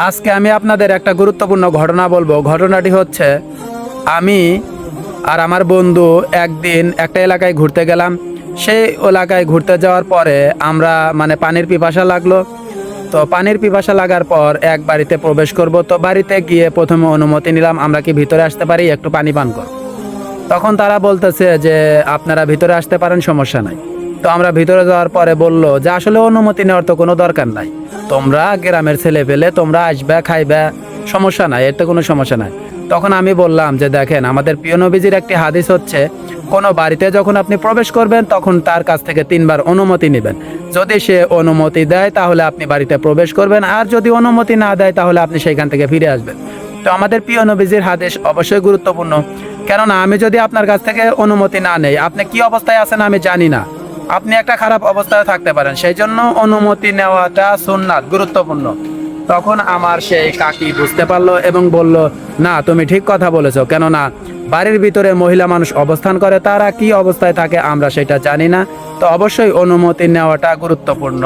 আজকে আমি আপনাদের একটা গুরুত্বপূর্ণ ঘটনা বলবো। ঘটনাটি হচ্ছে, আমি আর আমার বন্ধু একদিন একটা এলাকায় ঘুরতে গেলাম। সেই এলাকায় ঘুরতে যাওয়ার পরে আমরা পানির পিপাসা লাগলো। তো পানির পিপাসা লাগার পর এক বাড়িতে প্রবেশ করব। তো বাড়িতে গিয়ে প্রথমে অনুমতি নিলাম, আমরা কি ভিতরে আসতে পারি, একটু পানি পান করব। তখন তারা বলতেছে যে আপনারা ভিতরে আসতে পারেন, সমস্যা নাই। তো আমরা ভিতরে যাওয়ার পরে বলল যে আসলে অনুমতি নেওয়ার তো কোনো দরকার নাই, তোমরা গ্রামের ছেলে পেলে তোমরা আসবে খাইবে, সমস্যা নাই, এর তো কোনো সমস্যা নাই। তখন আমি বললাম যে দেখেন, আমাদের প্রিয় নবীজির একটি হাদিস হচ্ছে, কোনো বাড়িতে যখন আপনি প্রবেশ করবেন তখন তার কাছ থেকে 3বার অনুমতি নেবেন। যদি সে অনুমতি দেয় তাহলে আপনি বাড়িতে প্রবেশ করবেন, আর যদি অনুমতি না দেয় তাহলে আপনি সেইখান থেকে ফিরে আসবেন। তো আমাদের প্রিয় নবীজির হাদিস অবশ্যই গুরুত্বপূর্ণ। কেননা আমি যদি আপনার কাছ থেকে অনুমতি না নেই, আপনি কি অবস্থায় আছেন আমি জানি না, আপনি একটা খারাপ অবস্থায় থাকতে পারেন, সেই জন্য অনুমতি নেওয়াটা সুন্নাত, গুরুত্বপূর্ণ। তখন আমার সেই কাকি বুঝতে পারলো এবং বলল, না তুমি ঠিক কথা বলেছো, কেননা বাড়ির ভিতরে মহিলা মানুষ অবস্থান করে, তারা কি অবস্থায় থাকে আমরা সেটা জানি না, তো অবশ্যই অনুমতি নেওয়াটা গুরুত্বপূর্ণ।